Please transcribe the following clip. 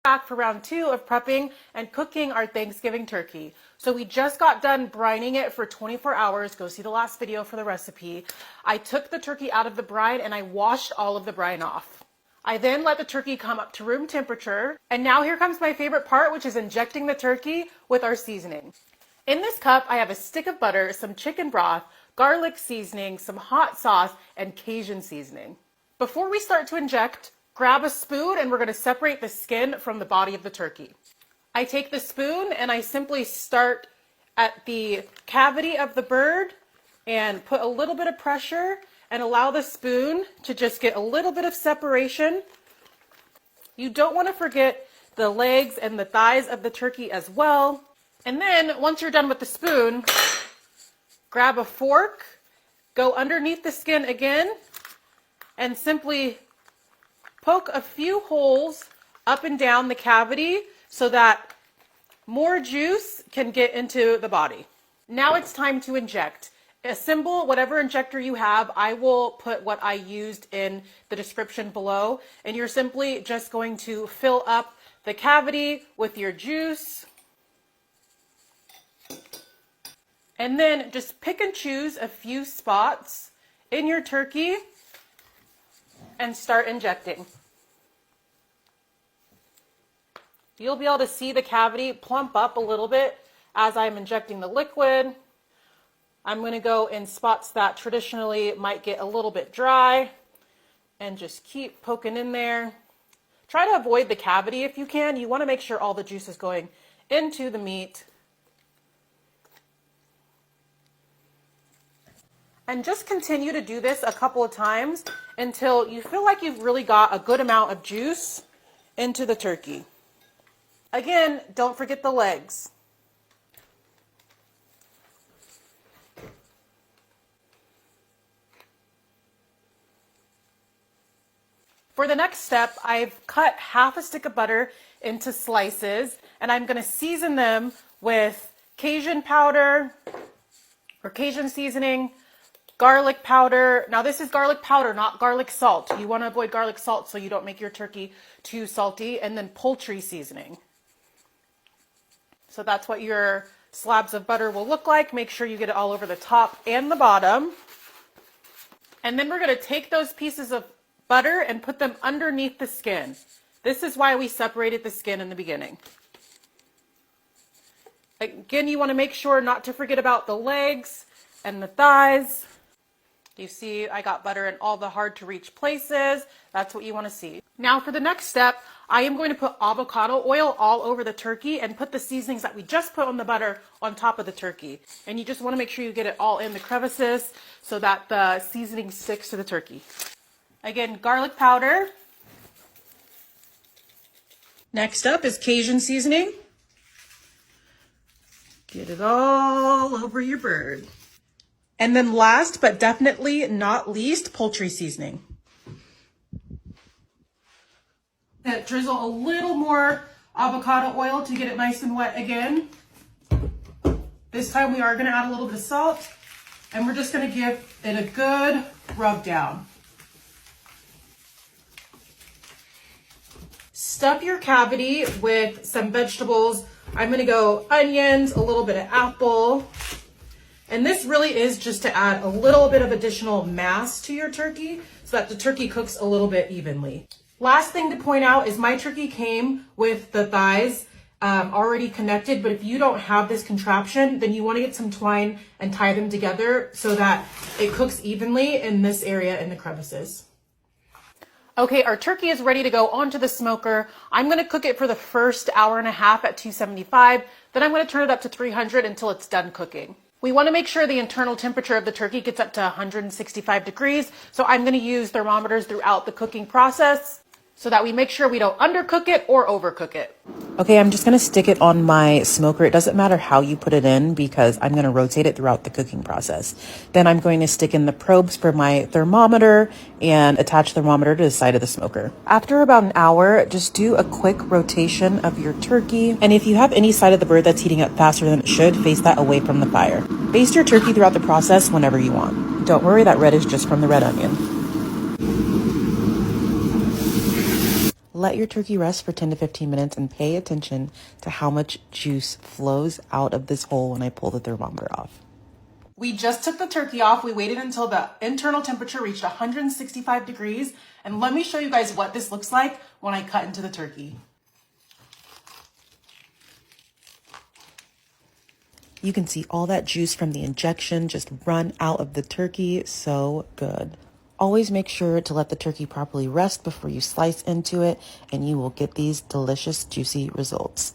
Back for round 2 of prepping and cooking our Thanksgiving turkey. So we just got done brining it for 24 hours. Go see the last video for the recipe. I took the turkey out of the brine and I washed all of the brine off. I then let the turkey come up to room temperature. And now here comes my favorite part, which is injecting the turkey with our seasoning. In this cup, I have a stick of butter, some chicken broth, garlic seasoning, some hot sauce, and Cajun seasoning. Before we start to inject, grab a spoon and we're going to separate the skin from the body of the turkey. I take the spoon and I simply start at the cavity of the bird and put a little bit of pressure and allow the spoon to just get a little bit of separation. You don't want to forget the legs and the thighs of the turkey as well. And then once you're done with the spoon, grab a fork, go underneath the skin again, and simply poke a few holes up and down the cavity so that more juice can get into the body. Now it's time to inject. Assemble whatever injector you have. I will put what I used in the description below. And you're simply just going to fill up the cavity with your juice. And then just pick and choose a few spots in your turkey and start injecting. You'll be able to see the cavity plump up a little bit as I'm injecting the liquid. I'm going to go in spots that traditionally might get a little bit dry and just keep poking in there. Try to avoid the cavity if you can. You want to make sure all the juice is going into the meat. And just continue to do this a couple of times until you feel like you've really got a good amount of juice into the turkey. Again, don't forget the legs. For the next step, I've cut half a stick of butter into slices, and I'm going to season them with Cajun powder or Cajun seasoning, garlic powder. Now this is garlic powder, not garlic salt. You want to avoid garlic salt so you don't make your turkey too salty. And then poultry seasoning. So that's what your slabs of butter will look like. Make sure you get it all over the top and the bottom. And then we're going to take those pieces of butter and put them underneath the skin. This is why we separated the skin in the beginning. Again, you want to make sure not to forget about the legs and the thighs. You see, I got butter in all the hard to reach places. That's what you want to see. Now for the next step, I am going to put avocado oil all over the turkey and put the seasonings that we just put on the butter on top of the turkey. And you just want to make sure you get it all in the crevices so that the seasoning sticks to the turkey. Again, garlic powder. Next up is Cajun seasoning. Get it all over your bird. And then last, but definitely not least, poultry seasoning. And drizzle a little more avocado oil to get it nice and wet again. This time we are going to add a little bit of salt, and we're just going to give it a good rub down. Stuff your cavity with some vegetables. I'm going to go onions, a little bit of apple. And this really is just to add a little bit of additional mass to your turkey so that the turkey cooks a little bit evenly. Last thing to point out is my turkey came with the thighs already connected, but if you don't have this contraption, then you want to get some twine and tie them together so that it cooks evenly in this area in the crevices. Okay, our turkey is ready to go onto the smoker. I'm going to cook it for the first hour and a half at 275. Then I'm going to turn it up to 300 until it's done cooking. We want to make sure the internal temperature of the turkey gets up to 165 degrees. So I'm going to use thermometers throughout the cooking process so that we make sure we don't undercook it or overcook it. Okay, I'm just going to stick it on my smoker. It doesn't matter how you put it in because I'm going to rotate it throughout the cooking process. Then I'm going to stick in the probes for my thermometer and attach the thermometer to the side of the smoker. After about an hour, just do a quick rotation of your turkey. And if you have any side of the bird that's heating up faster than it should, face that away from the fire. Baste your turkey throughout the process whenever you want. Don't worry, that red is just from the red onion. Let your turkey rest for 10 to 15 minutes and pay attention to how much juice flows out of this hole when I pull the thermometer off. We just took the turkey off. We waited until the internal temperature reached 165 degrees. And let me show you guys what this looks like when I cut into the turkey. You can see all that juice from the injection just run out of the turkey. So good. Always make sure to let the turkey properly rest before you slice into it, and you will get these delicious, juicy results.